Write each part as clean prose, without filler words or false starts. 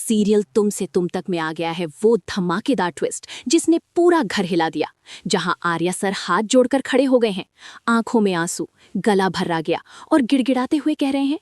Serial तुम से तुम तक में आ गया है वो धमाकेदार ट्विस्ट जिसने पूरा घर हिला दिया। जहां आर्या सर हाथ जोड़कर खड़े हो गए हैं, आंखों में आंसू, गला भर्रा गया और गिड़गिड़ाते हुए कह रहे हैं,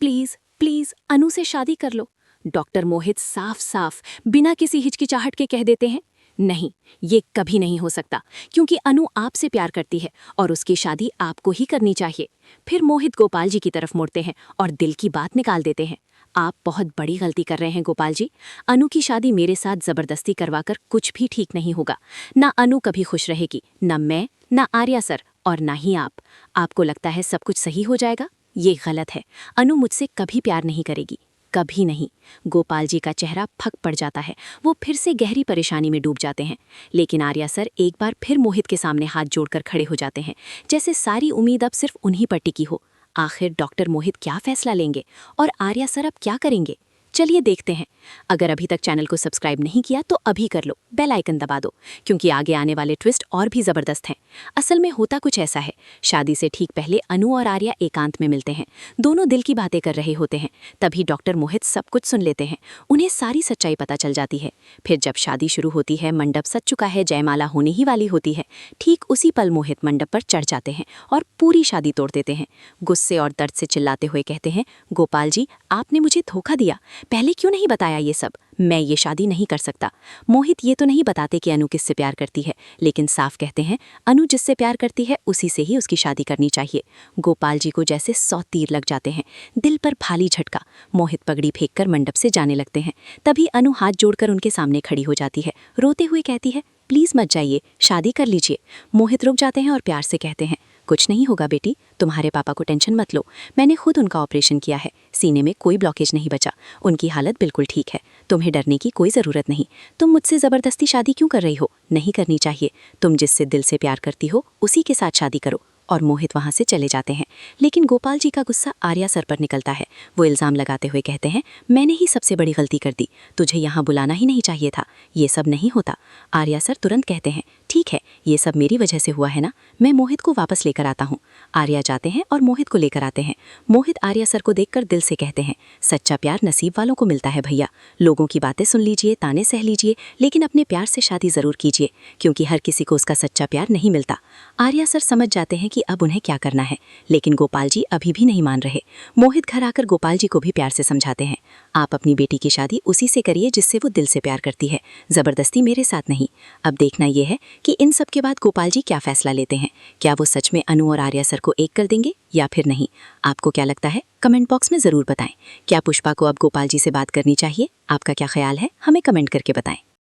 प्लीज प्लीज अनु से शादी कर लो। डॉक्टर मोहित साफ साफ बिना किसी हिचकिचाहट के कह देते हैं, नहीं, ये कभी नहीं हो सकता, क्योंकि अनु आपसे प्यार करती है और उसकी शादी आपको ही करनी चाहिए। फिर मोहित गोपाल जी की तरफ मुड़ते हैं और दिल की बात निकाल देते हैं, आप बहुत बड़ी गलती कर रहे हैं गोपाल जी। अनु की शादी मेरे साथ जबरदस्ती करवाकर कुछ भी ठीक नहीं होगा। ना अनु कभी खुश रहेगी, ना मैं, ना आर्या सर और ना ही आप। आपको लगता है सब कुछ सही हो जाएगा? ये गलत है। अनु मुझसे कभी प्यार नहीं करेगी, कभी नहीं। गोपाल जी का चेहरा फक पड़ जाता है, वो फिर से गहरी परेशानी में डूब जाते हैं। लेकिन आर्या सर एक बार फिर मोहित के सामने हाथ जोड़कर खड़े हो जाते हैं, जैसे सारी उम्मीद अब सिर्फ उन्हीं पर टिकी हो। आखिर डॉक्टर मोहित क्या फैसला लेंगे और आर्या सर अब क्या करेंगे? चलिए देखते हैं। अगर अभी तक चैनल को सब्सक्राइब नहीं किया तो अभी कर लो, बेल आइकन दबा दो, क्योंकि आगे आने वाले ट्विस्ट और भी जबरदस्त हैं। असल में होता कुछ ऐसा है, शादी से ठीक पहले अनु और आर्या एकांत में मिलते हैं। दोनों दिल की बातें कर रहे होते हैं, तभी डॉक्टर मोहित सब कुछ सुन लेते हैं। उन्हें सारी सच्चाई पता चल जाती है। फिर जब शादी शुरू होती है, मंडप सज चुका है, जयमाला होने ही वाली होती है, ठीक उसी पल मोहित मंडप पर चढ़ जाते हैं और पूरी शादी तोड़ देते हैं। गुस्से और दर्द से चिल्लाते हुए कहते हैं, गोपाल जी, आपने मुझे धोखा दिया, पहले क्यों नहीं बताया ये सब? मैं ये शादी नहीं कर सकता। मोहित ये तो नहीं बताते कि अनु किससे प्यार करती है, लेकिन साफ कहते हैं अनु जिससे प्यार करती है उसी से ही उसकी शादी करनी चाहिए। गोपाल जी को जैसे 100 तीर लग जाते हैं, दिल पर भारी झटका। मोहित पगड़ी फेंककर मंडप से जाने लगते हैं। तभी अनु हाथ जोड़कर उनके सामने खड़ी हो जाती है, रोते हुए कहती है, प्लीज मत जाइए, शादी कर लीजिए। मोहित रुक जाते हैं और प्यार से कहते हैं, कुछ नहीं होगा बेटी, तुम्हारे पापा को टेंशन मत लो, मैंने खुद उनका ऑपरेशन किया है, सीने में कोई ब्लॉकेज नहीं बचा, उनकी हालत बिल्कुल ठीक है, तुम्हें डरने की कोई ज़रूरत नहीं। तुम मुझसे ज़बरदस्ती शादी क्यों कर रही हो? नहीं करनी चाहिए। तुम जिससे दिल से प्यार करती हो उसी के साथ शादी करो। और मोहित वहाँ से चले जाते हैं। लेकिन गोपाल जी का गुस्सा आर्या सर पर निकलता है। वो इल्ज़ाम लगाते हुए कहते हैं, मैंने ही सबसे बड़ी गलती कर दी, तुझे यहाँ बुलाना ही नहीं चाहिए था, ये सब नहीं होता। आर्या सर तुरंत कहते हैं, ठीक है, ये सब मेरी वजह से हुआ है ना, मैं मोहित को वापस लेकर आता हूँ। आर्या जाते हैं और मोहित को लेकर आते हैं। मोहित आर्या सर को देखकर दिल से कहते हैं, सच्चा प्यार नसीब वालों को मिलता है भैया। लोगों की बातें सुन लीजिए, ताने सह लीजिए, लेकिन अपने प्यार से शादी ज़रूर कीजिए, क्योंकि हर किसी को उसका सच्चा प्यार नहीं मिलता। आर्या सर समझ जाते हैं कि अब उन्हें क्या करना है, लेकिन गोपाल जी अभी भी नहीं मान रहे। मोहित घर आकर गोपाल जी को भी प्यार से समझाते हैं, आप अपनी बेटी की शादी उसी से करिए जिससे वो दिल से प्यार करती है, ज़बरदस्ती मेरे साथ नहीं। अब देखना यह है कि इन सब के बाद गोपाल जी क्या फैसला लेते हैं। क्या वो सच में अनु और आर्या सर को एक कर देंगे या फिर नहीं? आपको क्या लगता है? कमेंट बॉक्स में ज़रूर बताएं। क्या पुष्पा को अब गोपाल जी से बात करनी चाहिए? आपका क्या ख्याल है? हमें कमेंट करके बताएं।